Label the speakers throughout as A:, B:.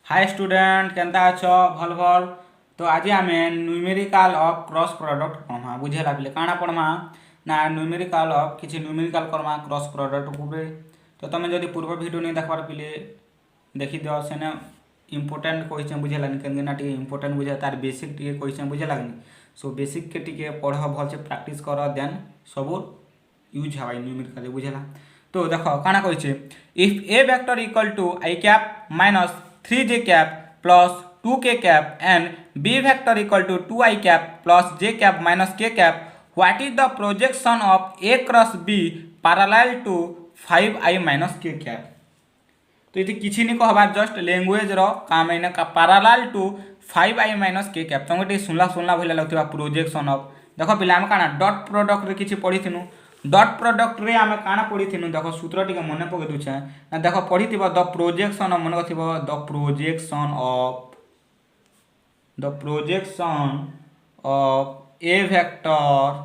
A: Hi student केनता अछ भल भल। तो आज आम न्यूमेरिकल ऑफ क्रॉस प्रोडक्ट पढ़मा बुझेला पिले काଣା पढ़मा ना न्यूमेरिकल ऑफ किसी न्यूमेरिकल करमा क्रॉस प्रोडक्ट को। तो तुम जब पूर्व वीडियो नहीं देखबार पिले देखी दियो सेने इंपोर्टेंट क्वेश्चन बुझेलानी केना टिके इंपोर्टेंट बुझे तार बेसिक टिके क्वेश्चन बुझेलानी। सो बेसिक के टिके पढ़ भल से प्रैक्टिस कर देन सब यूज हवा न्यूमेरिकल बुझेला। तो देखो काଣା कहिছে if a vector equal to i cap minus 3j cap plus 2k cap and b vector equal to 2i cap plus j cap minus k cap what is the projection of a cross b parallel to 5i minus k cap. तो ये किसी नहीं कहवा just language रो काम है का parallel to 5i minus k cap तुमको सुनला सुनला भले लगता प्रोजेक्शन ऑफ देखो पिला आम काना डॉट प्रोडक्ट रे किछि पढ़ी थिनु डॉट प्रोडक्ट रे आमे काना पढ़ी थिनु देखो सूत्र टिके मन पके दुछे ना देखो पढ़ी थिबो द प्रोजेक्शन मन थिबो the projection of A vector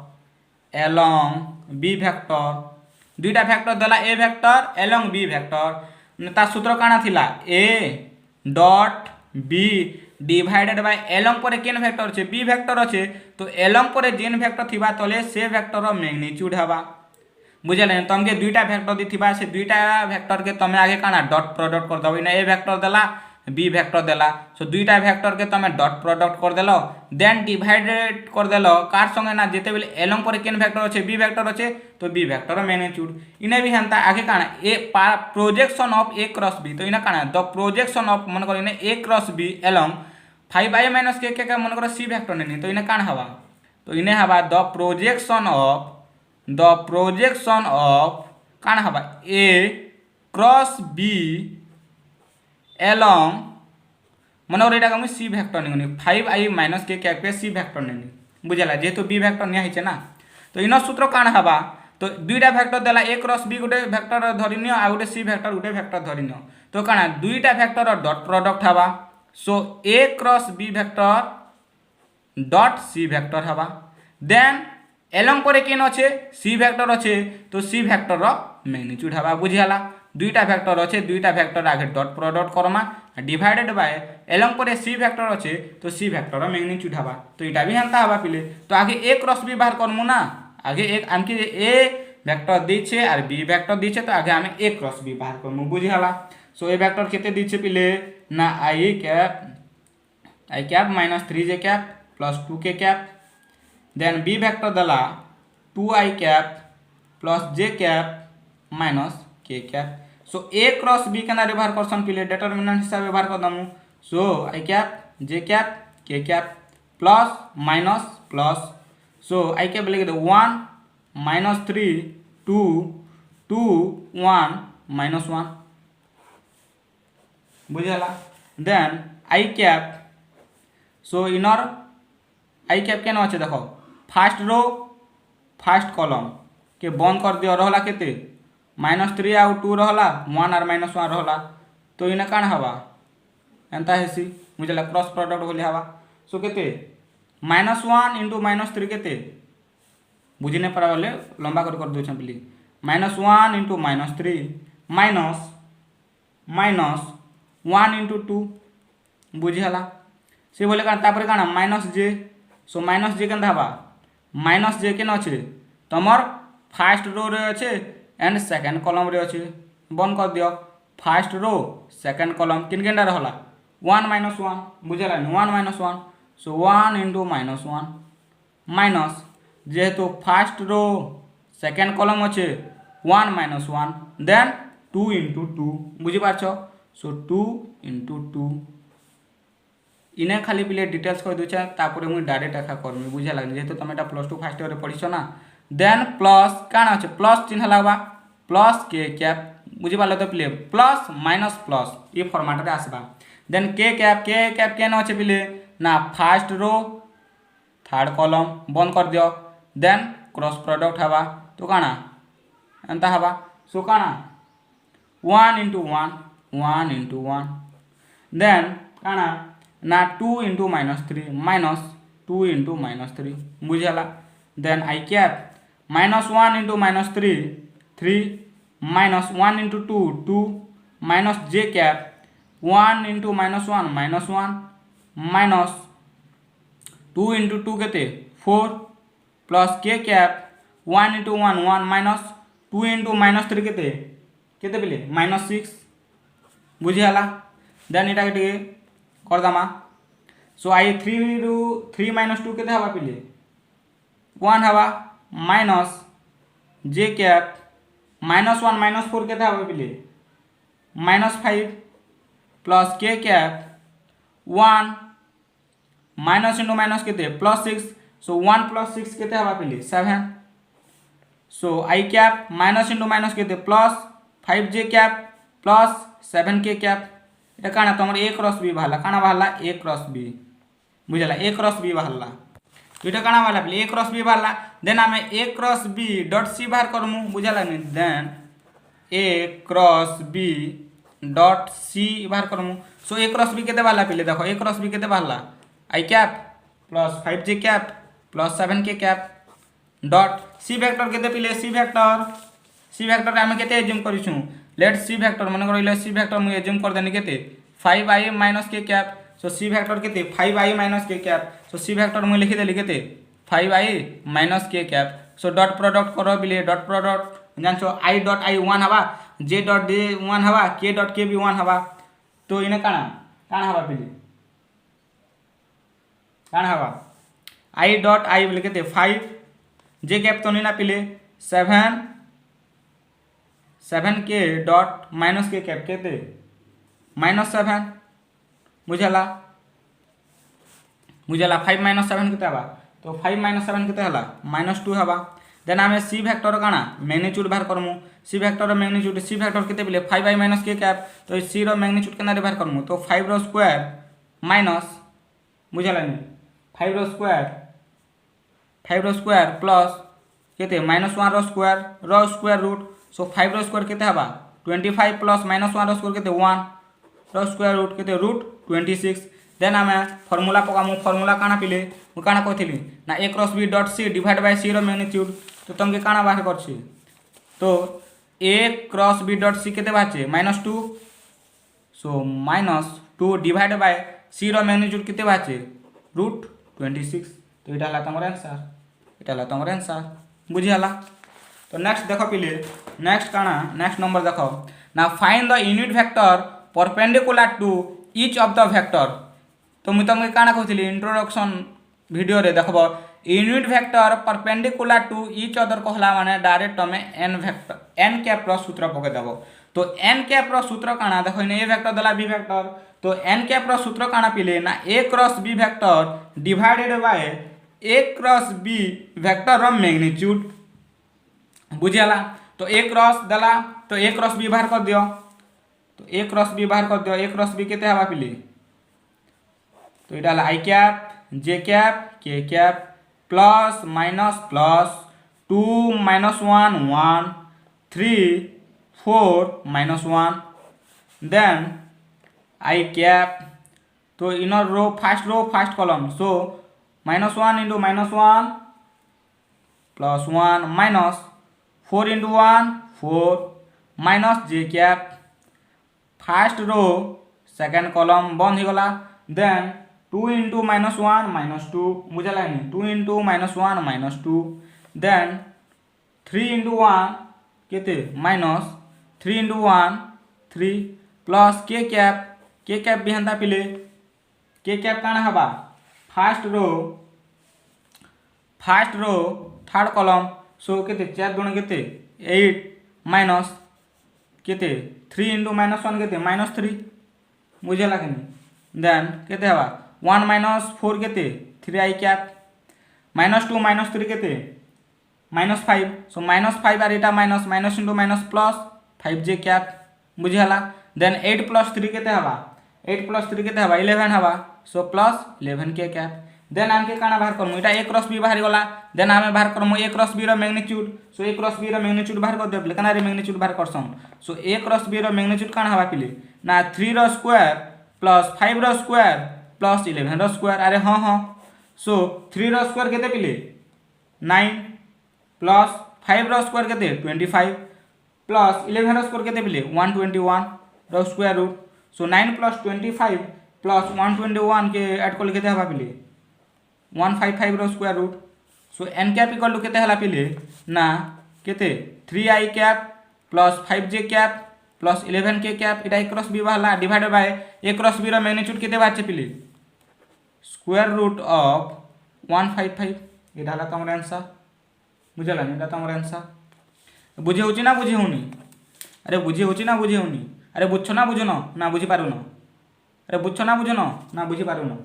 A: along b vector दुईटा वेक्टर देला a vector along b vector ता सूत्र काना थिला a dot b divided by along पर केन वेक्टर छे बी वेक्टर अच्छे तो एलोंग पर जेन वेक्टर थिबा तले से वेक्टर मैग्नीट्यूड हवा बुझले तुमके दुईटा वेक्टर दिथिबा से दुईटा वेक्टर के तमे आगे काना डॉट प्रोडक्ट कर दबो ना ए वेक्टर देला बी वेक्टर देला सो दुईटा वेक्टर के तमे डॉट प्रोडक्ट कर देलो देन डिवाइडेड कर देलो कार संगे ना जेते बेले एलोंग पर केन वेक्टर अच्छे बी वेक्टर अच्छे तो बी वेक्टर मैग्नीट्यूड इने भी हंता आगे काना a projection of a cross b तो इना काना द प्रोजेक्शन ऑफ मन कर इने a cross b along 5i minus k मन कर सी वेक्टर नहीं तो इन्हें काण हवा तो इन्हें हवा द प्रोजेक्शन ऑफ काण हवा ए क्रॉस बी एलोंग मन कर एटा सी वेक्टर नहीं 5i माइनस के सी वेक्टर नहीं बुझला जेहेतु बी वेक्टर निया हिचे ना तो इन सूत्र काण हवा तो दुईटा वेक्टर देला ए क्रॉस बी गोटे वेक्टर धरि नियो आ गोटे सी वेक्टर गोटे वेक्टर धरि नियो तो काण दुईटा वेक्टर डॉट प्रोडक्ट हवा so a cross b vector dot c vector हवा देन एलोंग पर केन अच्छे सी वेक्टर अच्छे तो सी वेक्टर मैग्नीट्यूड हवा बुझीगला दुईटा वेक्टर अच्छे दुईटा वेक्टर आगे dot product Karma divided by along पर सी वेक्टर अच्छे तो सी वेक्टर मैग्नीट्यूड हवा तो इटा भी हंता हवा पिले तो आगे ए क्रॉस बी बाहर करमु ना आगे एक आमके ए वेक्टर दीछे और बी वेक्टर दीछे तो आगे आम ए क्रॉस बी बाहर करमु बुझीगला सो ए वेक्टर केते दीछे पिले ना i cap minus 3j cap plus 2k cap then b vector दला 2i cap plus j cap minus k cap so a cross b केना व्यवहार करसन पिले डिटरमिनेंट हिसाब व्यवहार कर दमु so i cap j cap k cap plus minus plus so i cap लिख दे 1 माइनस 3 2 2 1 माइनस 1 बुझला देन आई कैप सो इनर आई कैप केन अच्छे देखो फास्ट रो फास्ट कॉलम के बंद कर दियो रहला केते -3 आउ 2 रहला 1 और -1 रहला तो इने काण हवा एंता हेसी बुझला क्रॉस प्रोडक्ट बोली हवा सो केते -1 इंटू -3 केते बुझी नहीं पारा बोले लंबा कर दो छपली -1 इंटू -3 माइनस 1 इंटू 2 बुझीगला से बोले तापर काना माइनस जे सो माइनस जे केनता हवा माइनस जे केन अच्छे तमर फास्ट रो रे अच्छे एंड सेकंड कॉलम रे अच्छे बंद कर दियो फास्ट रो सेकंड कॉलम किन केनटा रहला 1 माइनस 1 बुझला 1 माइनस 1 सो 1 इंटू -1 माइनस जेहेतु फास्ट रो सेकंड कॉलम अच्छे 1 माइनस 1 देन 2 इंटू 2 बुझी पारछ सो 2 इंटू 2 इने खाली पिले डिटेल्स कह दूचे तापर मुझे डायरेक्ट एका करमी बुझा लगे जेहेतु तुम एटा +2 फर्स्ट ईयर पढ़ीछ ना देन प्लस काण अच्छे प्लस चिन्ह लगवा प्लस के कैप बुझी पाल तो पिले प्लस माइनस प्लस ये फॉर्मेट रे आसबा देन के कैप केन अच्छे पिले ना फास्ट रो थर्ड कॉलम बंद कर दियो देन क्रॉस प्रोडक्ट हवा तो काना एंता हवा सो काना 1 इंटू 1 इंटू 1 देन काना ना 2 इंटू -3 माइनस 2 इंटू -3 बुझला देन आई cap -1 into -3 3 -1 into 2 2 minus j cap 1 into -1 -1 minus 2 into 2 केते 4 plus k cap 1 into 1 1 minus 2 into -3 केते केते पिले -6 बुझीगला। देन इटा के करदमा सो आई 3 रु 3 - 2 केते हवा पिले 1 हवा माइनस जे कैप -1 -4 केते हवा पिले -5 plus k cap 1 minus into minus केते +6 सो 1 + 6 केते हवा पिले 7 सो I cap minus into minus केते +5 जे कैप प्लस 7 के कैप এটা কানা তোমার a क्रॉस b বাহালা কানা বাহালা a क्रॉस b বুঝলা a क्रॉस b বাহালা এটা কানা বাহালা a क्रॉस b বাহালা দেন আমি a cross b dot c बाहर करमु बुझला नी then a cross b dot c बाहर करमु सो a क्रॉस b केते बाहाला पिले देखो a क्रॉस b केते बाहाला आई कैप प्लस 5 जे कैप प्लस 7 के कैप डॉट c वेक्टर केते पिले c वेक्टर आमे केते एज्यूम करिछु लेट c वेक्टर मन करिले c वेक्टर मु एज्यूम कर देनी केते 5i माइनस के कैप सो c वेक्टर केते 5i माइनस के कैप सो c वेक्टर मु लिखि देली केते 5i माइनस के कैप सो डॉट प्रोडक्ट करो बिले डॉट प्रोडक्ट जानछो i डॉट i 1 हवा j डॉट j 1 हवा k डॉट k भी 1 हवा तो इने काना हवा बिले काना हवा i डॉट i बिले केते 5 j कैप तो निना पिले 7 के डॉट माइनस के कैप केते -7 बुझला 5 - 7 केते हवा तो 5 - 7 केते हला -2 हवा देन आमे c वेक्टर काना मैग्नीट्यूड बाहर करमु c वेक्टर रो मैग्नीट्यूड c वेक्टर केते बिले 5i माइनस के कैप तो c रो मैग्नीट्यूड केना बाहर करमु तो 5 रो स्क्वायर माइनस बुझला नी 5 रो स्क्वायर प्लस केते -1 रो स्क्वायर रूट सो 5 रो स्क्वायर केते हवा 25 प्लस -1 रो स्क्वायर केते 1 रो स्क्वायर रूट केते रूट 26 देन आमे फार्मूला पकामु फार्मूला काना पिले मु काना कहथिली ना a cross b dot c divide by c रो मैग्नीट्यूड तो तुमके काना बाहर करछि तो a cross b dot c केते बाचे -2 सो -2 डिवाइड बाय c रो मैग्नीट्यूड केते बाचे रूट 26 तो इटा हला तमर आंसर बुझियाला। तो नेक्स्ट देखो पिले नेक्स्ट नंबर देखो ना find the unit vector perpendicular to each of the vector तो मुझे तुमके काना कहथिली इंट्रोडक्शन वीडियो रे देखबो unit vector perpendicular to each other कहला माने डायरेक्ट तमे n कैप रो सूत्र पके देबो तो n कैप रो सूत्र काना देखो ने a वेक्टर दला b वेक्टर तो n कैप रो सूत्र काना पिले ना a cross b vector divided by a cross b vector रो मैग्नीट्यूड बुझियाला तो a क्रॉस दला तो a क्रॉस b बाहर कर दियो तो a क्रॉस b बाहर कर दियो a क्रॉस b केते हवा पिले तो इटा i cap j cap k cap plus minus plus 2 - 1 1 3 4 -1 देन i कैप तो इनर रो first column so -1 into -1 plus 1 minus 4 into 1 4 minus j cap first row second column बंद हो गला देन 2 इंटू -1 -2 बुझला नहीं 2 इंटू -1 -2 देन 3 इंटू 1 केते -3 इंटू 1 3 प्लस के कैप भी हंता पिले के कैप काना हवा first row third column so केते 4 गुण केते 8 माइनस केते 3 इंटू -1 केते -3 बुझला कि देन केते हवा 1 - 4 केते 3i कैप -2 -3 केते -5 सो -5 are Etah minus into minus plus 5j cap बुझला देन 8 + 3 केते हवा 8 + 3 केते हवा 11 हवा सो प्लस 11 के कैप देन आमके काना बाहर करमु इटा a क्रॉस b बाहर गला देन आमे बाहर करमु a क्रॉस b रो magnitude so a cross b रो मैग्नीट्यूड बाहर कर देबले काना रे मैग्नीट्यूड बाहर करसम सो a क्रॉस b रो मैग्नीट्यूड काना हवा पिले ना 3 रो स्क्वायर प्लस 5 रो स्क्वायर प्लस 11 रो स्क्वायर अरे हां सो 3 रो स्क्वायर केते पिले 9 प्लस 5 रो स्क्वायर केते 25 प्लस 11 रो स्क्वायर केते पिले 121 रो square root so 9 plus 25 plus 121 के ऐड कर केते हबा पिले 155 रो square root so n cap equal to केते हला पिले ना केते 3i cap plus 5j cap plus 11k cap इटा a क्रॉस b बाहला divided by a cross b रो मैग्नीट्यूड केते बाचे पिले स्क्वायर रूट ऑफ 155 इटा हला तमर आंसर बुझला इटा तमर आंसर बुझे होची ना बुझे होनी अरे बुझे होची ना बुझे होनी अरे बुझछो ना बुझनो ना बुझी पारुन अरे बुझछो ना बुझनो ना बुझी पारुन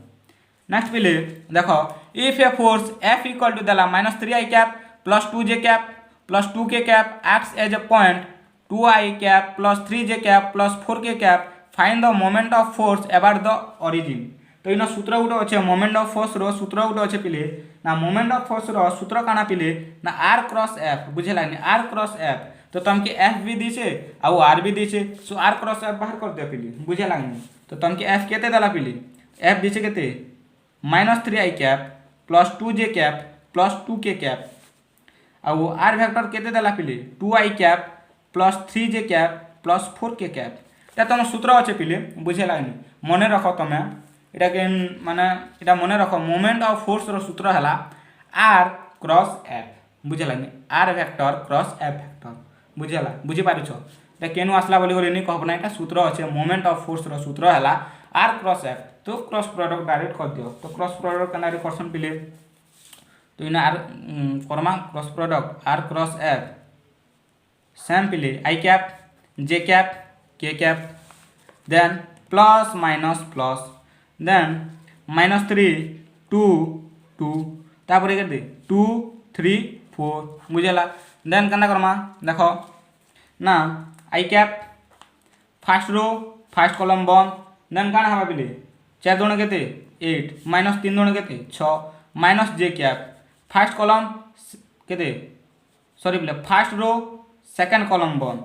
A: नेक्स्ट पिले देखो if a force F equal to देला -3i cap plus 2j cap plus 2k cap acts as a point 2i cap plus 3j cap plus 4k cap find the moment of force about the origin तो इन सूत्र गुटे अच्छे moment of force रो सूत्र गुटे अच्छे पिले ना moment of force रो सूत्र काना पिले ना r क्रॉस f बुझेला r क्रॉस f तो तुमके f भी दीछे आउ r भी दीछे सो r क्रॉस f बाहर कर दे पिले बुझेला तो तुमके f केते देला पिले f दीछे केते -3i cap plus 2j cap plus 2k cap आउ r वेक्टर केते देला पिले 2i cap plus 3j cap plus 4k cap ता तुम सूत्र अच्छे पिले बुझेला मने रखो तुम इटा के माने इटा मने रखो मोमेंट ऑफ फोर्स रो सूत्र हला r क्रॉस f बुझेला r vector cross f vector बुझेला बुझी पारुछ एटा केनु आसला बोली बोली कहब ना एटा सूत्र अच्छे मोमेंट ऑफ फोर्स रो सूत्र हला r क्रॉस f तो क्रॉस प्रोडक्ट डायरेक्ट कर दियो तो क्रॉस प्रोडक्ट कनारे क्वेश्चन पिले तो इन r करमा cross product r cross f same पिले i cap j cap k cap then plus minus plus then -3 2 2 तापर के दे 2 3 4 बुझेला देन कना करमा देखो ना i cap first row first column बन देन काना हबा पिले 4 दुणे केते 8 -3 दुणे केते 6 minus j cap first column केते सॉरी पिले फर्स्ट रो सेकंड कॉलम बन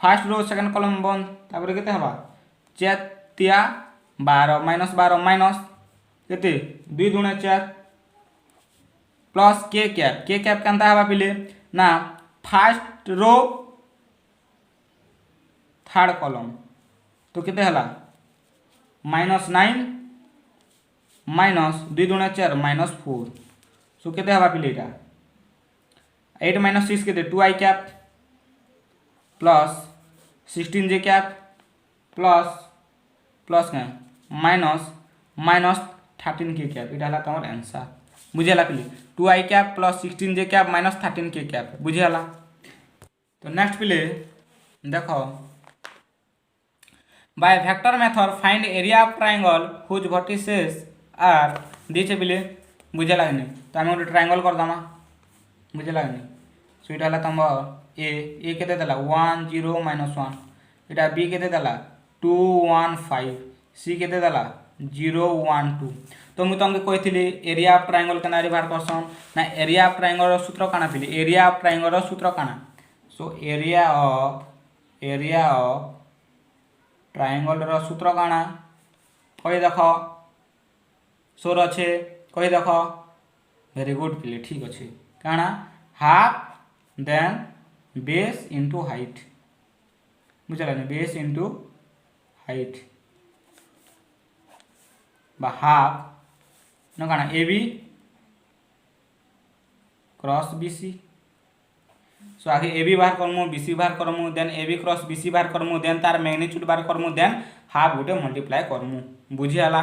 A: फर्स्ट रो सेकंड कॉलम बन तापर केते हबा 4 3 12 -12 माइनस केते 2 दुणे 4 प्लस k कैप केनता हबा पिले ना फर्स्ट रो थर्ड कॉलम तो केते हला -9 माइनस 2 दुणे 4 -4 सो केते हबा पिले एटा 8 - 6 केते 2i cap plus 16j cap plus plus के माइनस 13k कैप इटा हला तमर आंसर बुझेला पिले 2i cap plus 16j cap -13k cap बुझेला तो नेक्स्ट पिले देखो by vector method find area of triangle whose vertices are दीचे पिले बुझेला नहीं तो आम गोटे ट्रायंगल कर दमा बुझेला नहीं सो इटा हला तम ए केते देला 1 0 -1 इटा बी केते देला 2 1 5 सी केते देला 0 1 2 तो मु तुमके कहिथिली एरिया ऑफ ट्रायंगल केना बाहर करसन ना एरिया ऑफ ट्रायंगल रो सूत्र काना पिले एरिया ऑफ ट्रायंगल रो सूत्र काना सो एरिया ऑफ ट्रायंगल रो सूत्र काना कहि देखो सोर अच्छे कहि देखो वेरी गुड पिले ठीक अच्छे काना half then base into height बुझला बेस इनटू हाइट बा हाफ न काना a B cross B C so आगे ए बी बाहर करमु बी सी बाहर करमु then a B cross B c बाहर करमु देन तार मैग्नीट्यूड बाहर करमु देन हाफ गोटे मल्टीप्लाई करमु बुझी आला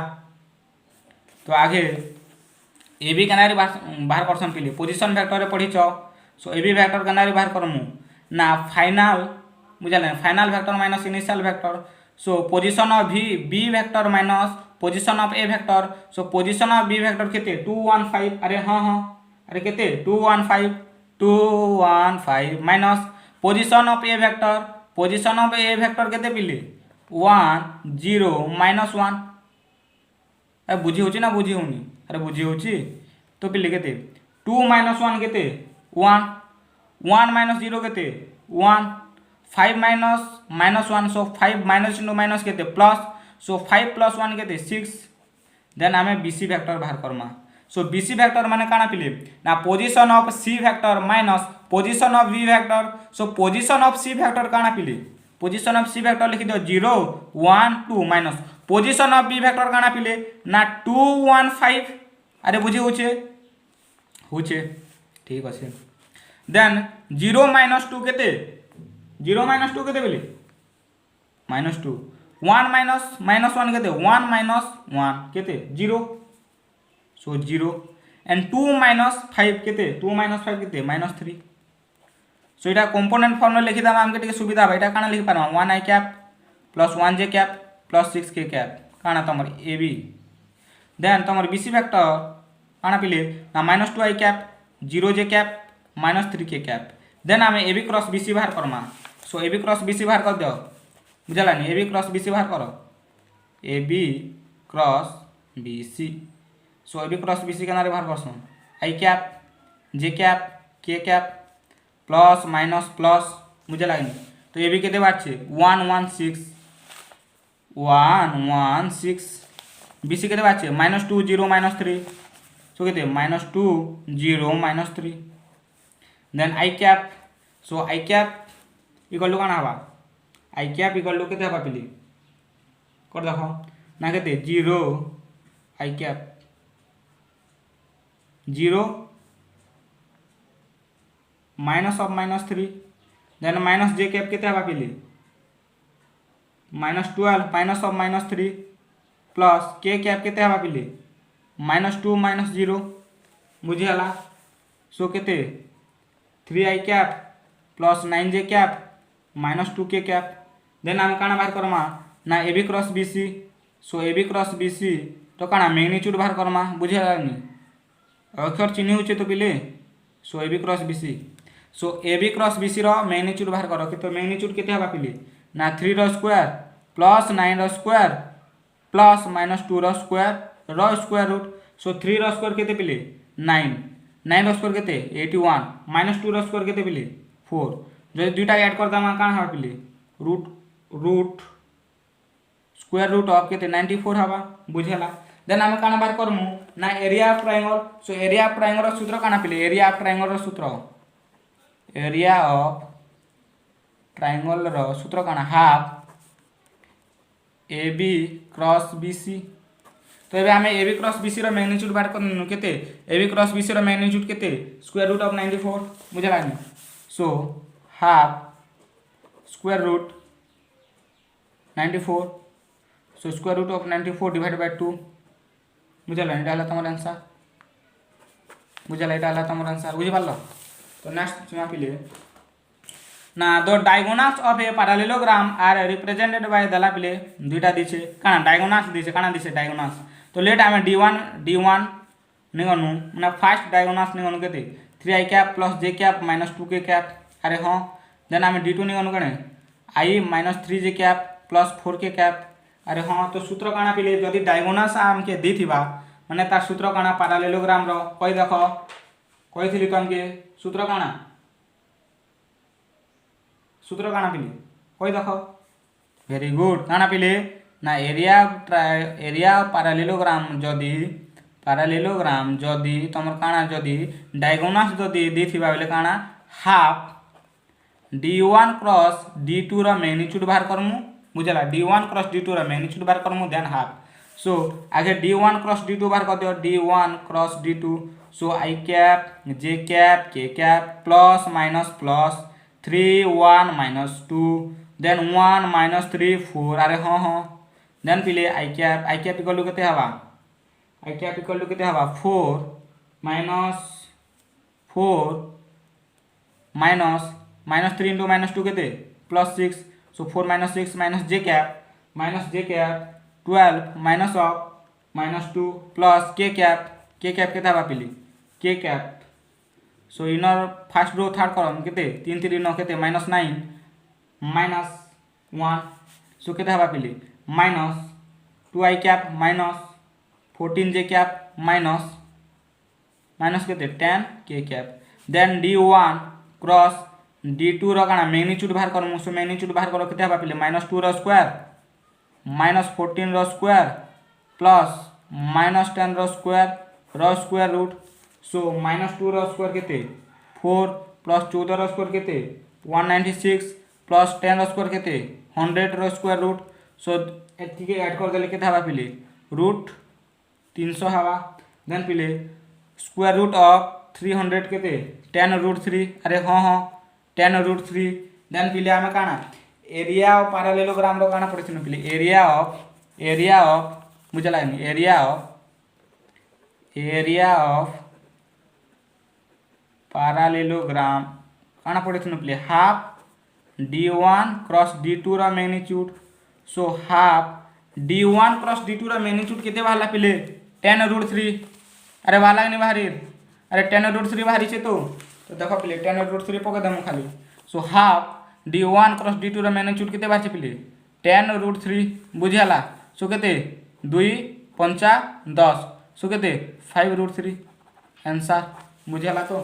A: तो आगे ए बी केनारी बाहर करसन पिले पोजीशन वेक्टर रे पढ़ी छ सो ए बी वेक्टर केनारी बाहर करमु ना फाइनल बुझला final vector minus initial vector so position of B vector minus position of A vector so position of B vector केते 2 1 5 अरे हां अरे केते 2 1 5 minus position of A vector केते पिले 1 0 -1 अरे बुझी होची ना बुझी होनी अरे बुझी होची तो पिले केते 2 -1 केते 1 1 - 0 केते 1 5 -1 सो 5 माइनस इनटू माइनस केते प्लस सो 5 + 1 केते 6 देन आमे बीसी वेक्टर बाहर करमा सो बीसी वेक्टर माने काना पिले ना position of C vector minus position of B vector so position of C vector काना पिले पोजिशन ऑफ सी वेक्टर लिखि दियो 0 1 2 minus position of B vector काना पिले ना 2 1 5 अरे बुझी होचे ठीक अच्छे देन 0 माइनस 2 केते 0 माइनस 2 केते बोले माइनस 2 1 माइनस माइनस 1 केते 1 माइनस 1 केते 0 सो 0 एंड 2 माइनस 5 केते 2 माइनस 5 केते माइनस 3 सो इटा कंपोनेंट फॉर्म में लिखि दाम आमके टिके सुविधा बा इटा काना लिखि पारमा 1 i cap plus 1 j cap plus 6 k cap काना तमर ab देन तमर bc वेक्टर काना पिले ना minus 2 i cap 0 j cap minus 3 k cap then आमे ab क्रॉस bc बाहर करमा सो ab क्रॉस bc बाहर कर दियो बुझलानी ab क्रॉस bc बाहर करो ab क्रॉस bc सो ab क्रॉस bc केना रे बाहर करसो i cap j cap k cap plus minus plus मुझे लगनी तो ये भी कितने बात छे 1 1 6 बीसी कितने बात छे माइनस 2 0 माइनस 3 सो कितने minus 2 0 minus 3 then I cap so I cap equal to काना हवा आई कैप इक्वल टू कितने हवा पिली कर देखो ना कितने 0 i cap 0 minus of minus 3 then minus j cap कितने हवा पिली minus 12 minus of minus 3 plus k cap कितने हवा पिली माइनस 2 माइनस 0 बुझीगला सो केते 3 i cap plus 9 j cap minus 2 k cap then आम काना बाहर करमा ना A B cross B C so A B cross B C तो काना मैग्नीट्यूड बाहर करमा बुझीगला नी अक्षर चिन्ह होचे तो पिले so A B cross B C so A B cross B c रो मैग्नीट्यूड बाहर करो कि तो मैग्नीट्यूड केते हवा पिली ना 3 रो स्क्वायर प्लस 9 रो स्क्वायर प्लस माइनस 2 रो स्क्वायर रूट सो 3 रो स्क्वायर केते पिली 9 रो स्क्वायर केते 81 माइनस 2 रो स्क्वायर केते पिली 4 जो दुटा ऐड कर दामा कान हवा पिली रूट स्क्वायर रूट ऑफ केते 94 हवा बुझेला देन आम काना बाहर करमु ना area of triangle so area of triangle रो सूत्र काना पिले एरिया ऑफ ट्रायंगल रो सूत्र एरिया ऑफ ट्रायंगल रो सूत्र काना half a B cross B C तो एबे आमे a B cross B c रो मैग्नीट्यूड बाहर करनु केते a B cross B c रो मैग्नीट्यूड केते स्क्वायर रूट ऑफ 94 बुझला नि so half square root 94 so square root of 94 divide by 2 बुझला एटा हला तमर आंसर बुझला एटा हला तमर आंसर बुझि पारलो तो नेक्स्ट चुना पिले ना the diagonals of a parallelogram are represented by दला पिले दुईटा दिछे काना डायगोनल्स दिछे काना दिछे डायगोनल्स तो लेट आमे d1 निगनु ना फर्स्ट डायगोनल्स निगनु केते 3i cap plus j cap minus 2k cap अरे हां देन आमे d2 निगनु कने i minus 3j cap plus 4k cap अरे हाँ तो सूत्र काना पिले जदि डायगोनल्स आमके देथिबा माने तार सूत्र काना पैरेललोग्राम रो कहि देखो कहिथिली तमके सूत्र काना पिले कहि देखो वेरी गुड काना पिले ना एरिया पैरेललोग्राम जदि तमर काना जदि डायगोनल्स जदि देथिबा बेले काना हाफ d1 क्रॉस d2 रो मैग्नीट्यूड बाहर करमु बुझला d1 क्रॉस d2 रो मैग्नीट्यूड बाहर करमु देन हाफ सो आगे d1 क्रॉस d2 बाहर कर दियो d1 cross d2 so i cap j cap k cap plus minus plus 3 1 minus 2 then 1 minus 3 4 अरे हाँ देन पिले i कैप इक्वल टू केते हवा i कैप इक्वल टू केते हवा 4 माइनस 3 इंटू माइनस 2 केते plus 6 so 4 minus 6 minus j cap 12 minus of minus 2 plus k cap केते हवा पिली k cap so inner first row third column केते 3 3 9 केते माइनस 9 माइनस 1 सो केते हवा पिली minus 2i cap minus 14j cap minus केते 10k cap then d1 cross d2 रो काना मैग्नीट्यूड बाहर करमु सो मैग्नीट्यूड बाहर करो केते हवा पिले माइनस 2 रो स्क्वायर माइनस 14 रो स्क्वायर प्लस माइनस 10 रो स्क्वायर रूट सो माइनस 2 रो स्क्वायर केते 4 प्लस 14 रो स्क्वायर केते 196 प्लस 10 रो स्क्वायर केते 100 रो स्क्वायर रूट सो एति के ऐड कर देले केते हवा पिले रूट 300 हवा देन पिले स्क्वायर रूट ऑफ 300 केते 10 रूट 3 अरे हाँ हाँ 10 रूट 3 देन पिले आमे काना एरिया ऑफ पैरेललोग्राम रो काना पड़िथिन पिले एरिया ऑफ मुझे लागनी एरिया ऑफ पैरेललोग्राम काना पड़िथिन पिले हाफ d1 क्रॉस d2 रा magnitude so half d1 cross d2 रा मैग्नीट्यूड केते बाहला पिले 10 रूट 3 अरे बाहला नहीं बाहरी अरे 10 रूट 3 बाहरी छे तो देखो पिले 10 रूट 3 पके दम खाली so half d1 cross d2 रा मैग्नीट्यूड केते बाहर पिले 10 रूट 3 बुझियाला सो केते 2 5 10 सो केते 5 रूट 3 आंसर बुझियाला तो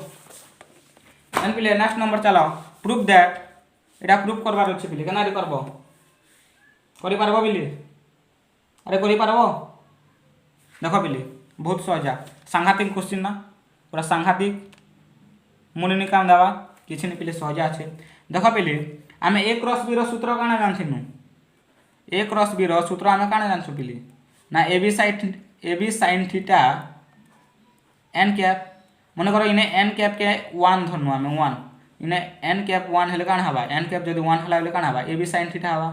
A: एन पिले नेक्स्ट नंबर चलो प्रूफ दैट एटा प्रूफ करबार अछि पिले केना रे करबो करि पारबो पिले अरे करि पारबो देखो पिले बहुत सहजा सांघातिक क्वेश्चन ना पूरा सांघातिक मुनि काम दावा किछि नि पिले सहजा अछि देखो पिले आमे a क्रॉस b रो सूत्र काना जानथिनु a क्रॉस b रो सूत्र आमे काना जानछु पिले ना ab sin theta n cap मने करो इने n कैप के 1 धरनु आमे 1 इने n कैप 1 हेले काना हबा n कैप जदि 1 हला हेले काना हबा ab sin थीटा हबा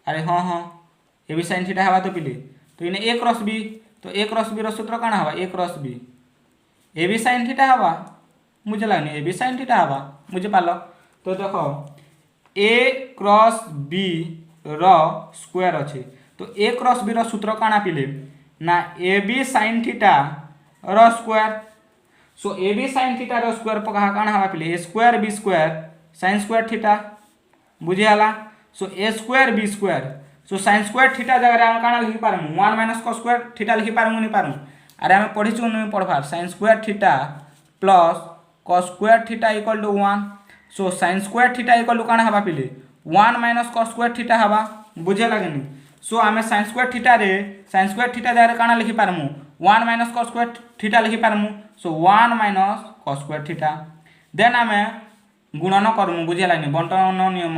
A: अरे हाँ हाँ ab sin थीटा हबा तो पिले तो इने a क्रॉस b रो सूत्र काना हबा a cross b ab sin theta हबा मुझे लागनी ab sin थीटा हबा मुझे पालो तो देखो a क्रॉस b रो स्क्वायर अछि तो a क्रॉस b रो सूत्र काना पिले ना ab sin थीटा रो square so ab sin theta रो स्क्वायर पका काना हबा पिले a square b square sin square theta बुझियाला सो a square b square so sin square theta जगह हम काना लिखि पारमु 1 - cos स्क्वायर थीटा लिखि पारमु नि पारमु अरे हम पढिछु नि पढबार sin square theta plus cos square theta equal to 1 so sin square theta equal to काना हबा पिले 1 - cos स्क्वायर थीटा हबा बुझे लागेनी सो आमे sin स्क्वायर थीटा जगह काना लिखि पारमु 1 - cos स्क्वायर थीटा लिखि पारमु सो 1 - cos स्क्वायर थीटा देन आमे गुणन करमु बुझे लागेनी बंटन नियम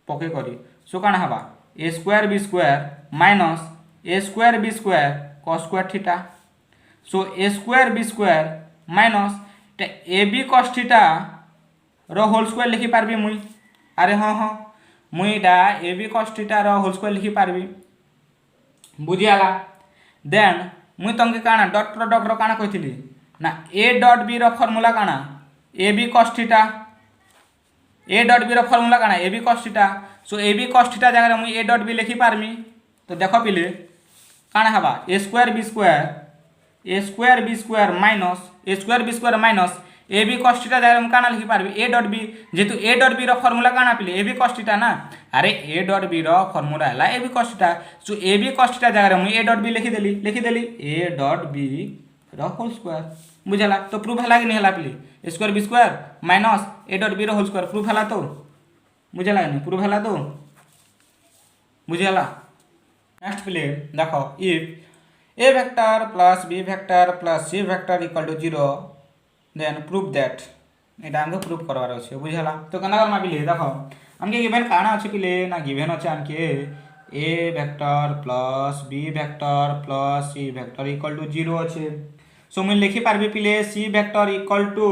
A: पके करी सो काना हबा a square b square minus a square b square cos square theta so a square b square minus ab cos theta रो होल स्क्वायर लिखि पारबी मुई अरे हाँ हाँ मुई डा ab cos थीटा रो होल स्क्वायर लिखि पारबी बुझियाला देन मुई तंके काना डॉट प्रोडक्ट रो काना कहितली ना a डॉट b रो फार्मूला काना ab cos theta a dot b रो फार्मूला काना ab cos theta so ab cos theta जगह मुई a डॉट b लिखि पारमी तो देखो पिले काना हबा a square b square minus ab cos theta जगह हम काना लिखि पारबी a डॉट b जेतु a डॉट b रो फार्मूला काना पिले ab cos थीटा ना अरे a डॉट b रो फार्मूला हला ab cos theta so ab cos theta जगह मुई a डॉट b लिखि देली a डॉट b रो होल स्क्वायर बुझला तो प्रूफ हला कि नहीं हला पिले a square b square minus a dot b रो होल स्क्वायर प्रूफ हला तो बुझला नहीं प्रूफ हला तो बुझला नेक्स्ट पिले देखो if a vector plus b vector plus c vector equal to 0 then proof that एटा हमके प्रूफ करवार अछि बुझला तो कना करमा पिले देखो हमके गिवन काना अछि पिले ना गिवन अछि हमके a vector plus b vector plus c vector equal to 0 अछि सो मैं लिखि पारबी पिले c vector equal to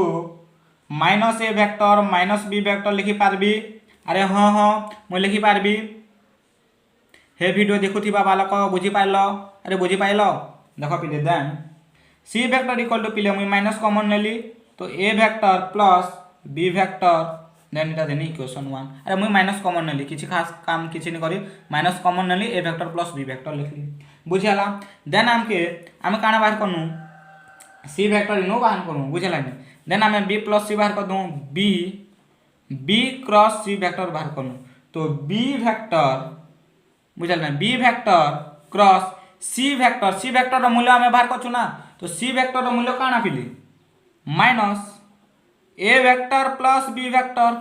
A: minus a vector minus b vector लिखि पारबी अरे हाँ हाँ मैं लिखि पारबी हे वीडियो देखुथिबा बालक बुझी पाइलो अरे बुझी पाइलो देखो पिले then c vector equal to पिले मुई माइनस कॉमन नेली तो a vector plus b vector then इटा देनी इक्वेशन 1 अरे मुई माइनस कॉमन नेली किछि खास काम किछि नै करी माइनस कॉमन नेली a vector plus b vector लिखली बुझियाला देन हम काना बाहर करनु c वेक्टर इनो बाहर करनु बुझियाला देन हम b प्लस c बाहर कर दू b क्रॉस c वेक्टर बाहर करनु तो b वेक्टर बुझल b vector cross c vector रो मूल्य हमें बाहर करछु ना तो c वेक्टर रो मूल्य काना पिली minus a vector plus b vector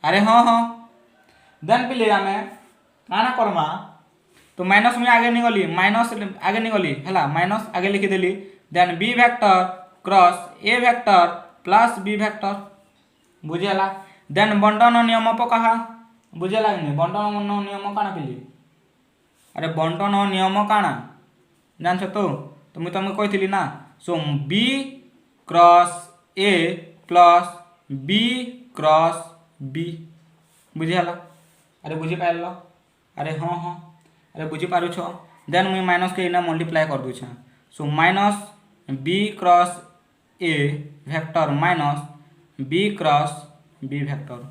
A: अरे हाँ हाँ देन पिले हमें काना करमा तो माइनस में आगे निगली माइनस आगे निगली हला माइनस आगे लिखि देली then b vector cross a vector plus b vector बुझियाला देन बंटन नियम पका बुझे लगनी बंटन नियम काना पिली अरे बंटन नियम काना जान तो मुझे तुमको कही ना so b cross a plus b cross b बुझीगला अरे बुझीपार अरे हाँ हाँ अरे बुझीपारुछ देन मुई माइनस के इना मल्टीप्लाई कर दूछे so minus B cross a vector minus B cross b vector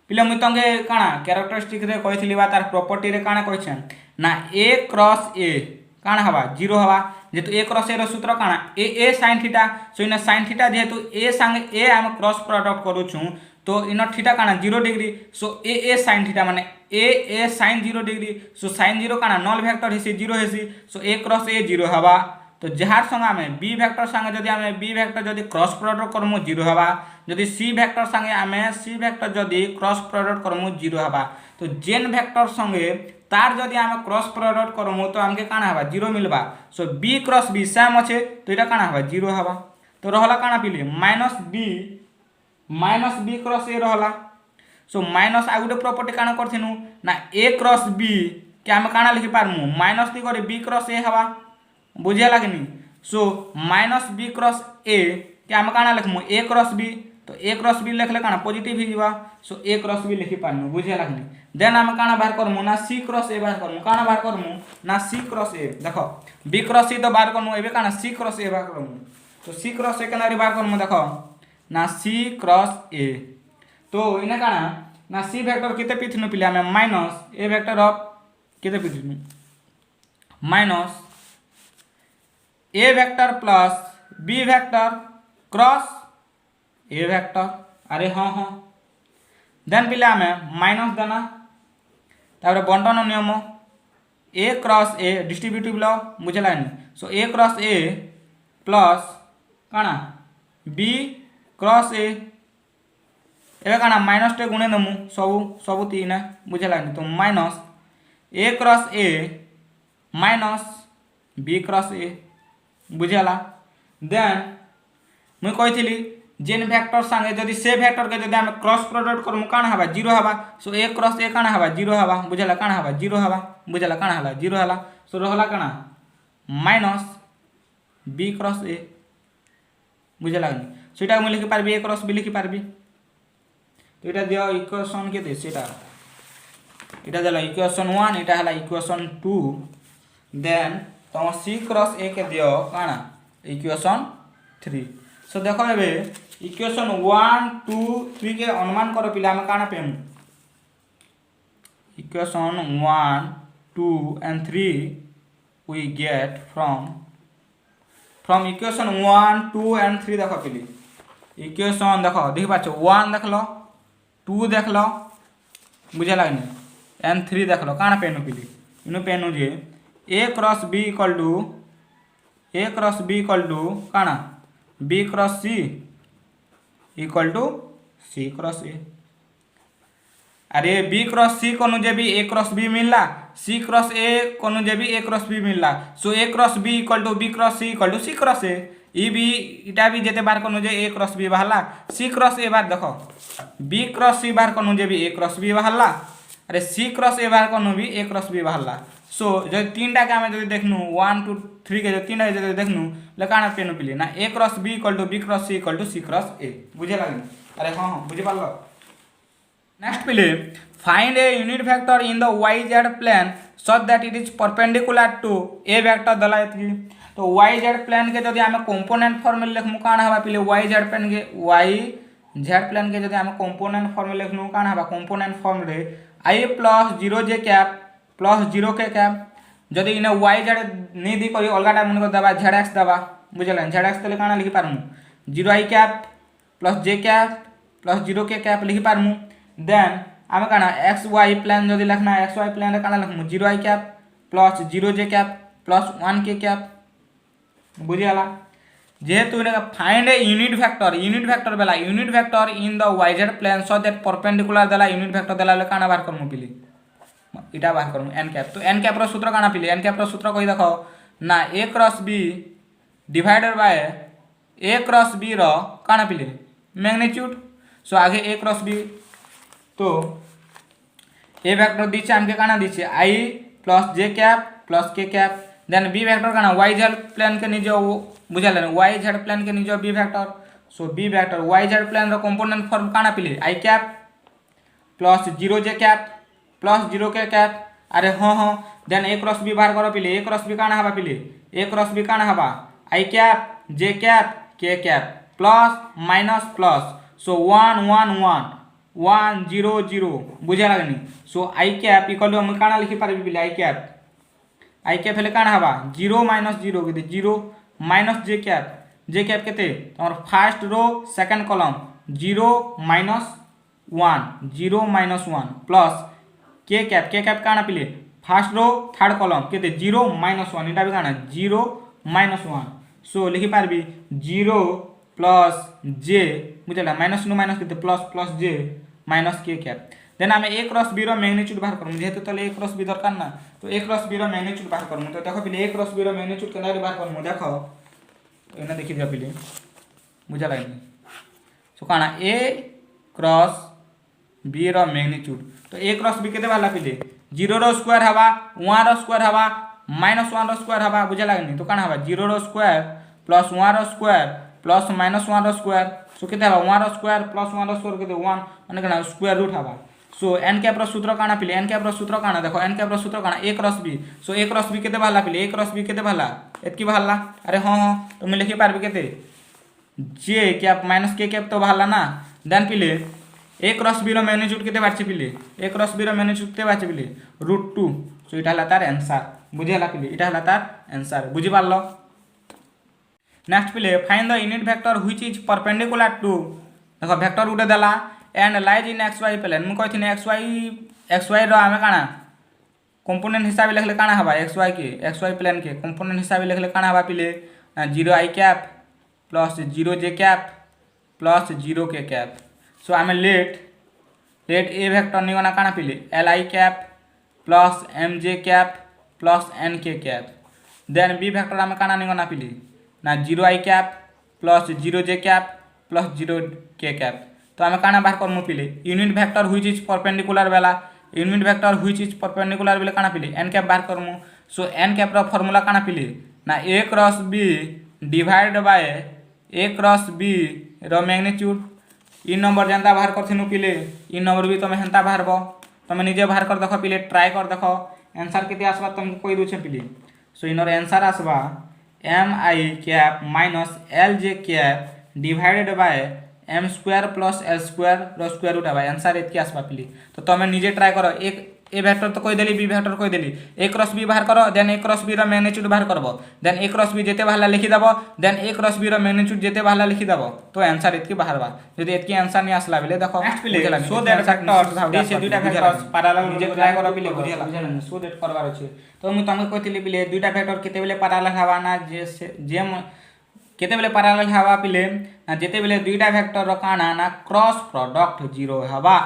A: पिले मुई तंगे काना कैरेक्टरिस्टिक रे कहितली बा तार प्रॉपर्टी रे काना कहिछे ना ए क्रॉस ए काना हवा जीरो हवा जेतु ए क्रॉस ए रो सूत्र काना ए sin थीटा सो इन sin थीटा जेतु ए संगे ए हम क्रॉस प्रोडक्ट करूछु तो इन थीटा काना 0 डिग्री सो ए sin थीटा माने ए sin 0 डिग्री सो sin 0 काना null vector हेसी 0 हेसी so a cross ए 0 हवा तो जार संगे आमे बी वेक्टर संगे जदि आमे बी वेक्टर जदि क्रॉस प्रोडक्ट करमु 0 हवा जदि सी वेक्टर संगे आमे सी वेक्टर जदि क्रॉस प्रोडक्ट करमु 0 हवा तो जेन वेक्टर संगे तार जदि आमे क्रॉस प्रोडक्ट करमु तो हमके काना हवा 0 मिलबा सो बी क्रॉस बी सेम अच्छे तो इटा काना हवा 0 हवा तो रहला काना पिले माइनस बी क्रॉस ए रहला सो माइनस आ गुटे प्रॉपर्टी काना करथिनु ना ए क्रॉस बी के आमे काना लिखि पारमु माइनस दी करे बी क्रॉस ए हवा बुझे लगनी सो माइनस बी क्रॉस ए के आम काना लिखमु ए क्रॉस बी तो ए क्रॉस बी लिखले काना पॉजिटिव ही जीवा सो ए क्रॉस बी लिखि पारनु बुझे लगनी देन आम काना बाहर करमु ना सी क्रॉस ए बाहर करमु काना बाहर करमु ना सी क्रॉस ए देखो बी क्रॉस ए तो बाहर करमु एबे काना सी क्रॉस ए बाहर करमु तो सी क्रॉस ए केना बाहर करमु देखो ना सी क्रॉस ए तो इना काना ना सी वेक्टर केते पिथनु पिले हमें माइनस ए वेक्टर ऑफ केते पिथनु minus a vector plus b vector cross a vector अरे हाँ हाँ देन पिले हमें माइनस देना तापर बंटन नियम ए क्रॉस ए डिस्ट्रीब्यूटिव लॉ बुझे line so a cross a plus काना बी क्रॉस ए एबे काना माइनस टे गुणे दमु सबु तीन बुझे लाइन तो minus a cross a minus B cross a बुझेला देन मुई कही जेन वेक्टर संगे जदि से वेक्टर के जदि हम क्रॉस प्रोडक्ट करमु काना हवा 0 हवा सो ए क्रॉस ए काना हवा 0 हवा बुझेला काना हवा 0 हवा बुझेला काना हला 0 हला सो रहला काना माइनस बी क्रॉस ए बुझेला सो इटा मुई लिखि पारबी ए क्रॉस बी लिखि पारबी तो इटा दियो इक्वेशन केते सेटा इटा देला इक्वेशन 1 इटा हला इक्वेशन 2 देन तो सी क्रॉस ए के दियो काना इक्वेशन 3 सो देखो एबे इक्वेशन 1 2 3 के अनुमान करो पिला हम काना पेम equation 1 2 and 3 we get from equation 1 2 and 3 देखो पिली इक्वेशन देखो देख पाछो 1 देख लो 2 देख लो बुझे लागनी and 3 देख लो काना पेनु पिली इनु पेनु जे a cross b equal to काना b cross c equal to c cross a अरे बी क्रॉस सी कोनु जे भी ए क्रॉस बी मिलला सी क्रॉस ए कोनु जे भी ए क्रॉस बी मिलला so a cross b equal to b cross c equal to c cross a ई भी इटा भी जेते बार कोनु जे ए क्रॉस बी बाहरला सी क्रॉस ए बार देखो बी क्रॉस सी बार कोनु जे भी ए क्रॉस बी बाहरला अरे सी क्रॉस ए बार कोनु भी ए क्रॉस बी बाहरला सो जो तीन टा के आमे जदि देखनु 1 2 3 के जो तीन टा जदि देखनु ले काना पेनु पिले ना a cross b equal to b cross c equal to c cross a बुझे लागनी अरे हां हां बुझे पारलो नेक्स्ट पिले find a unit vector in the yz plane such that it is perpendicular to a vector दला थी तो yz प्लेन के जदि आमे कंपोनेंट फॉर्म में लिखमु काना हवा पिले yz प्लेन के yz प्लेन के जदि आमे कंपोनेंट फॉर्म में लिखनु काना हवा कंपोनेंट फॉर्म रे i plus 0 j cap plus 0 k cap जदि इने y z नहीं दी करी अलगा टाइम मन को दबा zx दबा बुझला zx तले काना लिखि पारमु 0 i cap plus j cap plus 0 k cap लिखि पारमु देन आमे काना xy प्लेन जदि लिखना xy प्लेन रे काना लिखमु 0 i cap plus 0 j cap plus 1 k cap बुझला जेहेतु इने फाइंड ए यूनिट वेक्टर बेला unit vector in the yz plane so that perpendicular देला यूनिट वेक्टर देला ले काना बाहर करमु पिली इटा बाहर करमु n कैप तो n कैप रो सूत्र काना पिले n कैप रो सूत्र कहि देखो ना a cross b divided by a cross b रो काना पिले मैग्नीट्यूड सो आगे a क्रॉस b तो ए भेक्टर दीचे आमके काना दीचे i plus j cap plus k cap then b vector काना वाई जेड प्लेन के निज बुझाले वाई जेड प्लेन के निज बी vector so b vector y z plane रो कंपोनेंट फॉर्म काना पिले i cap plus 0 j cap plus 0 k cap अरे हाँ हाँ देन ए क्रॉस बी बाहर करो पिले ए क्रॉस बी काना हवा पिले ए क्रॉस बी काना हवा आई कैप जे कैप के कैप प्लस माइनस प्लस सो 1 1 1 1 0 0 बुझे लगनी सो आई कैप इक्वल टू हम काना लिखि पारबी पिले आई कैप हेले काना हवा 0 माइनस 0 केते 0 माइनस जे कैप केते तमर first row second column 0 minus 1 plus k cap काना पिले फर्स्ट रो थर्ड कॉलम केते 0 माइनस 1 इटा भी काना 0 माइनस 1 सो लिखि पारबी 0 प्लस जे बुझला माइनस नो माइनस केते प्लस प्लस जे माइनस के कैप देन आम ए क्रॉस बी रो मैग्नीट्यूड बाहर करमु जेहेतु तले ए क्रॉस बी दरकार ना तो ए क्रॉस बी रो मैग्नीट्यूड बाहर करमु तो देखो पिले A cross b row magnitude केना बाहर करमु देखो एना देखि दिया पिले बुझा लाइन सो काना ए क्रॉस बी रो मैग्नीट्यूड तो ए क्रॉस बी केते वाला पिले 0 रो स्क्वायर हवा 1 रो स्क्वायर हवा माइनस 1 रो स्क्वायर हवा बुझा लागनी तो काना हवा 0 रो स्क्वायर प्लस 1 रो स्क्वायर प्लस माइनस 1 रो स्क्वायर सो केते हवा 1 रो स्क्वायर प्लस 1 रो स्क्वायर केते 1 माने काना स्क्वायर रूट हवा सो एन कैप रो सूत्र काना पिले एन कैप रो सूत्र काना देखो एन कैप रो सूत्र काना ए cross B so a cross B केते भाला पिले ए क्रॉस बी केते भाला एतकी भाला अरे हां हां तो मैं लिखि पारबी केते जे कैप माइनस के कैप तो भाला ना देन पिले A cross b row magnitude केते बाछि पिले A cross b row magnitude केते बाछि पिले √2 सो इटा हला तार आंसर बुझेला पिले इटा हला तार आंसर बुझि पारलो नेक्स्ट पिले find the unit vector which is perpendicular to देखो वेक्टर उडे देला and lies in xy plane मु कहिथिने xy रो आमे काना कंपोनेंट हिसाब लिखले काना हबा xy प्लेन के कंपोनेंट हिसाब लिखले काना हबा पिले 0 i cap plus 0 j cap plus 0 k cap so आमे लेट ए वेक्टर निगना काना पिले li cap plus mj cap plus n k cap then b vector आमे काना निगना पिले ना 0 i cap plus 0 j cap plus 0 k cap तो आमे काना बाहर करमु पिले unit vector which is perpendicular बेला unit vector which is perpendicular बेला काना पिले n कैप बाहर करमु सो n कैप रो फार्मूला काना पिले ना a cross b divide by a cross b रो मैग्नीट्यूड इन नंबर जनता बाहर करथिनु पिले इन नंबर भी तमे हेंता बाहरबो तमे निजे बाहर कर देखो पिले ट्राई कर देखो आंसर केते आसबा तुमको कोइ दोछे पिले सो इनर आंसर आसबा mi cap minus lj cap divided by m square plus l square रो स्क्वायर रूट हबा आंसर एतकी आसबा पिले तो तमे निजे ट्राई करो एक ए वेक्टर तो कोइ देली बी वेक्टर कोइ देली ए क्रॉस बी बाहर करो देन ए क्रॉस बी रो मैग्नीट्यूड बाहर करबो देन ए क्रॉस बी जेते बाहरला लिखि दबो देन ए क्रॉस बी रो मैग्नीट्यूड जेते बाहरला लिखि दबो तो आंसर एतकी बाहरबा यदि एतकी आंसर नि आसला बेले देखो नेक्स्ट पिले सो दैट वेक्टर डी से दुटा वेक्टर पैरेलल निजे ट्राई करो पिले बुझिला सो दैट करबार अछि तो मु तमे कहितली पिले दुटा वेक्टर केते बेले पैरेलल हवा ना जे केते बेले पैरेलल हवा पिले ना जेते बेले दुटा वेक्टर रो काना ना क्रॉस प्रोडक्ट 0 हवा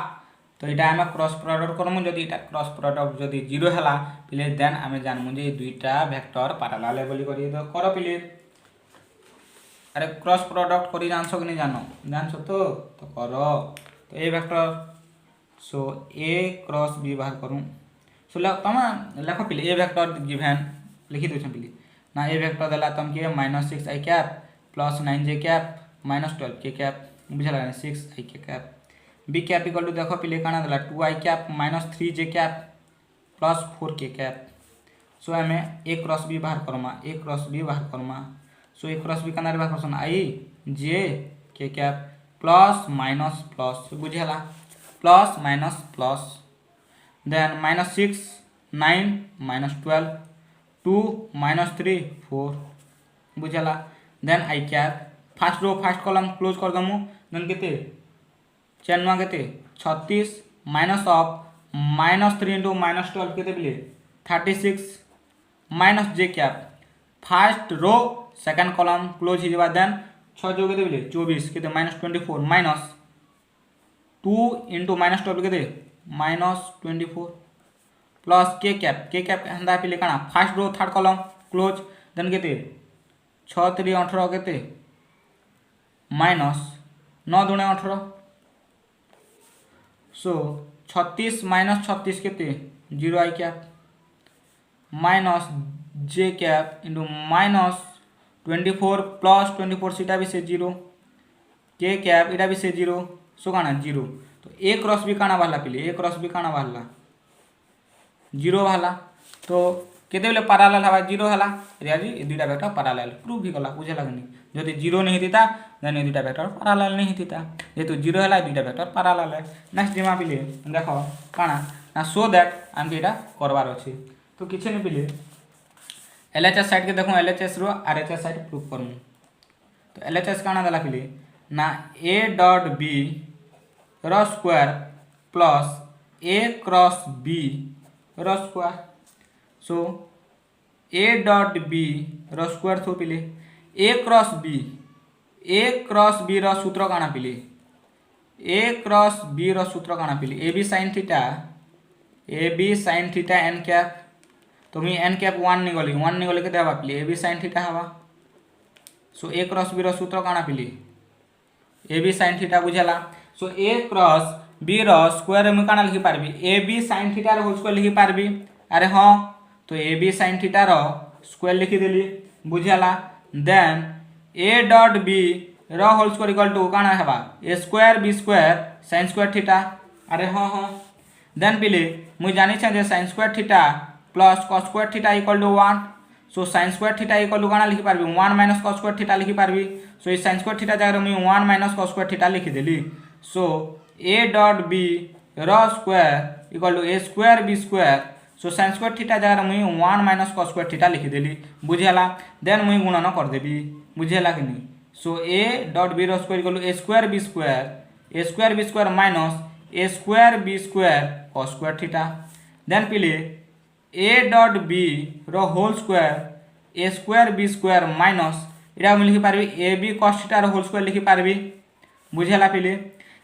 A: तो इटा आमे क्रॉस प्रोडक्ट करमु जदि इटा क्रॉस प्रोडक्ट जदि 0 हला पिले देन आमे जानमु जे दुईटा वेक्टर पैरेलल बोली करी तो करो पिले अरे क्रॉस प्रोडक्ट करी जानसो कि नहीं जानसो तो करो तो a vector so a cross b बाहर करू सो तमा लेखो पिले ए वेक्टर गिवन लिखि दोछ पिले ना ए वेक्टर देला तम के -6 i cap plus 9j cap minus 12 k cap बुझला 6 i k cap b cap equal to देखो पिले काना देला 2 i cap minus 3 j cap plus 4 k cap so हमें a क्रॉस b बाहर करमा a क्रॉस b बाहर करमा सो a क्रॉस b काना बाहर करसन i j k cap plus minus plus बुझला प्लस माइनस प्लस देन -6 9 -12 2 -3 4 बुझला then i cap first row first column close कर दमु देन केते 4 केते 36 माइनस ऑफ -3 * -12 केते बिले 36 minus j cap first row second column close हो जाबा देन 6 जो केते बिले 24 केते -24 माइनस 2 * -12 केते -24 प्लस के कैप हंदा पिले काना first row third column close then केते 6 3 18 केते माइनस 9 2 18 सो 36 माइनस 36 केते 0 i cap minus j cap into minus 24 plus 24 सीटा भी से 0 के कैप इटा भी से 0 सो काना 0 तो ए क्रॉस बी काना बाहला पिले ए क्रॉस बी काना बाहला 0 बाहला तो केते बेले पैरेलल हवा 0 हला रियली ए दुटा वेक्टर पैरेलल प्रूफ ही गला बुझे लगनी जदि 0 नहीं हिता देन ए दुटा वेक्टर पैरेलल नहीं हिता जेतु 0 हला दुटा वेक्टर पैरेलल है नेक्स्ट जिमा पिले देखो काना ना सो दैट हमके एटा करबार अछि तो किछ नहीं पिले एलएचएस साइड के देखो एलएचएस रो आरएचएस साइड प्रूफ करमु तो एलएचएस काना दला पिले ना ए डॉट बी रो square plus a cross b रो square so a dot b रो स्क्वायर थो पिले ए क्रॉस बी रो सूत्र काना पिले ए क्रॉस बी रो सूत्र काना पिले a b sin theta n cap तो मी एन कैप 1 निगली के देबा पिले ए बी sin थीटा हवा सो ए क्रॉस बी रो सूत्र काना पिले ए बी sin थीटा बुझला सो ए क्रॉस बी रो स्क्वायर में काना लिखि पारबी ए बी sin थीटा रो होल स्क्वायर लिखि पारबी अरे हां तो ए बी sin थीटा रो स्क्वायर लिखि देली बुझला देन ए डॉट बी रो होल स्क्वायर इक्वल टू काना हेबा a square b square sin square theta अरे हां देन पिले मुई जानि छ जे sin square theta plus cos square theta equal to 1 so sin square theta equal to काना लिखि पारबी 1 माइनस cos स्क्वायर थीटा लिखि पारबी सो ई sin स्क्वायर थीटा जगह मुई 1 माइनस cos स्क्वायर थीटा लिखि देली सो a डॉट b रो square equal to a square b square so sin square theta जगह मुई 1 माइनस cos स्क्वायर थीटा लिखि देली बुझेला देन मुई गुणन कर देबी बुझेला कि नहीं सो a डॉट b रो square equal to a square b square minus a square b square cos square theta then पिले a डॉट b रो whole square a square b square minus इरा हम लिखि पारबी a b cos थीटा रो whole square लिखि पारबी बुझेला पिले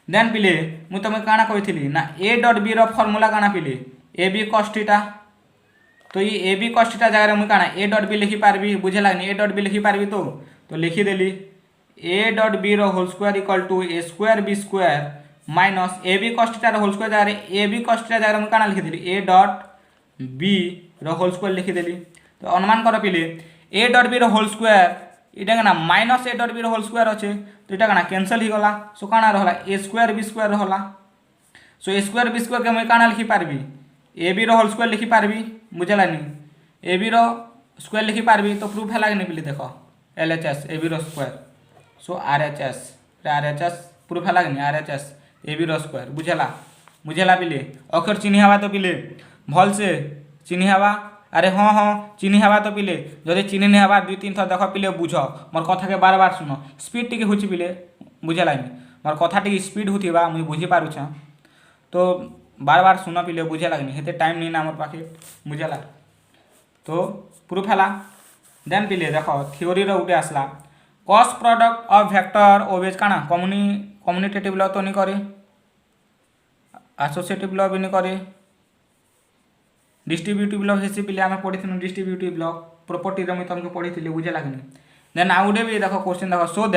A: देन पिले मु तमे काना कहिथिली ना a डॉट b रो फार्मूला काना पिले a b cos थीटा तो ये a b cos थीटा जगह मु काना a डॉट b लिखि पारबी बुझेला नि a डॉट b लिखि पारबी तो लिखि देली a डॉट b रो whole square equal to a square b square minus a b cos theta रो होल स्क्वायर जगह a b cos थीटा जगह मु काना लिखि देली a डॉट b रो होल स्क्वायर लिखि देली तो अनुमान कर पिले a डॉट b रो होल स्क्वायर इटा ना माइनस a डॉट b रो होल स्क्वायर अच्छे तो इटा ना कैंसिल ही गला सो काना रहला a स्क्वायर b स्क्वायर रहला so a square b square के मैं काना लिखि पारबी a b रो होल स्क्वायर लिखि पारबी बुझला नि a b रो स्क्वायर लिखि पारबी तो प्रूफ है लागनि पिले देखो LHS a b रो स्क्वायर सो RHS प्रूफ है लागनि RHS a b रो स्क्वायर बुझला पिले अक्षर चिन्ह हवा तो पिले भल से चिन्ह हवा अरे हाँ चिन्ह हवा तो पिले जदि चिन्ह नहीं हवा 2-3 थर देख पिले बुझ मोर कथा के बार बार सुन स्पीड टिके होछि पिले बुझला नि मोर कथा टिके स्पीड होथिबा मुई बुझी पारुछ तो बार बार सुन पिले बुझे लागनी हेते टाइम नहीं ना मोर पाखे बुझला तो प्रूफ हला देन पिले देखो थ्योरी रो उठे आसला cos प्रोडक्ट ऑफ वेक्टर ओवेज काना कम्युनिटेटिव लॉ तो नहीं करे एसोसिएटिव लॉ भी नहीं करे डिस्ट्रीब्यूटिव लॉ हेसी पिले आमे पढिथिनु डिस्ट्रीब्यूटिव लॉ प्रॉपर्टी रो मैं तुमके पढिथिले बुझे लागनी देन आउडे भी देखो क्वेश्चन देखो सो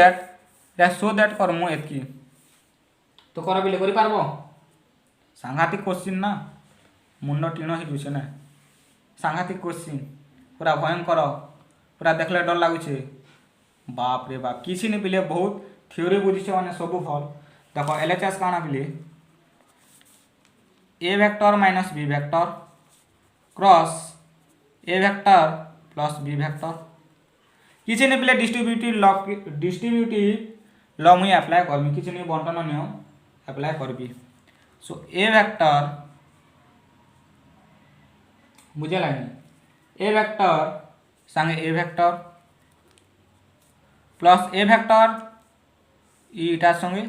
A: दैट करमु एतकी तो कर बिले करि पारबो सांघातिक क्वेश्चन ना मुंड टीण ही दुछे ना सांघातिक क्वेश्चन पूरा भयंकर पूरा देखले डर लागुछे बाप रे बाप किछि नै पिले बहुत थ्योरी बुझिछे माने सब भल देखो एलएचएस काना पिले a vector minus b vector cross a vector plus b vector किछि नै पिले डिस्ट्रीब्यूटिव लॉ मुई अप्लाई करमी किछि नै बंटन नियम अप्लाई करबी सो a वेक्टर बुझे लानी a वेक्टर संगे a vector plus a vector इटा संगे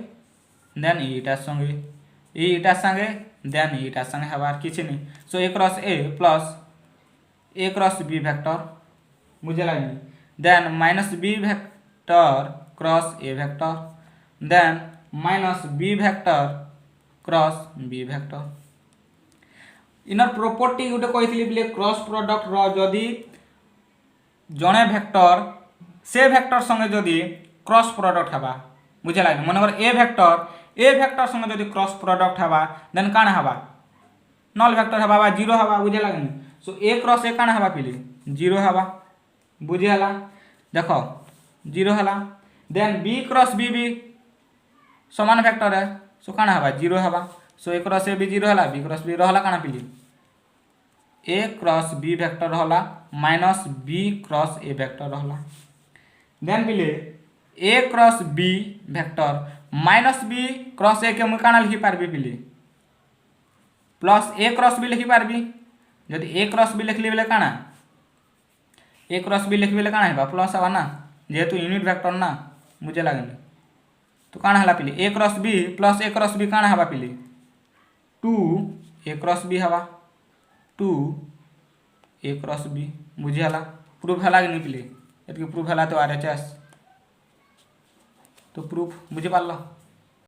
A: देन इटा संगे इटा संगे देन इटा संगे हबार किछि नै so a cross a plus a cross b vector बुझे लानी then minus b vector cross a vector then minus b vector cross b vector inner property गुटे कहितली बिले क्रॉस प्रोडक्ट रो जदी जणे वेक्टर से वेक्टर संगे जदी क्रॉस प्रोडक्ट हबा बुझे लाइन मनकर ए वेक्टर ए भेक्टर संगे जदि क्रॉस प्रोडक्ट हवा देन काण हवा नल भेक्टर हवा बा जीरो हवा बुझेला कि सो ए क्रॉस ए काण हवा पिले जीरो हवा बुझेला देख जीरो हला देन बी क्रॉस बी भी समान भेक्टर है सो काण हवा जीरो हवा सो ए क्रॉस ए भी जीरो हला बी क्रॉस बी रहला काण पिली ए क्रॉस बी भेक्टर रहला minus B cross A vector रहला देन पिले A cross B vector minus B cross ए के मुझे काण लिखि पारबी पिले प्लस ए क्रॉस बी लिखि पारबी जदि ए क्रॉस बी लिखली बेले काण ए क्रॉस बी लिखबे काण हेबा प्लस हवा ना जेहेतु यूनिट वेक्टर ना मुझे लागेनी तो काण हला पिले A cross B plus a cross B काण हवा पिले 2 ए क्रॉस बी हवा 2 ए क्रॉस बी बुझे हला प्रूफ हला कि नहीं पिले एतकी प्रूफ हला तो आरएचएस तो प्रूफ बुझे पारल।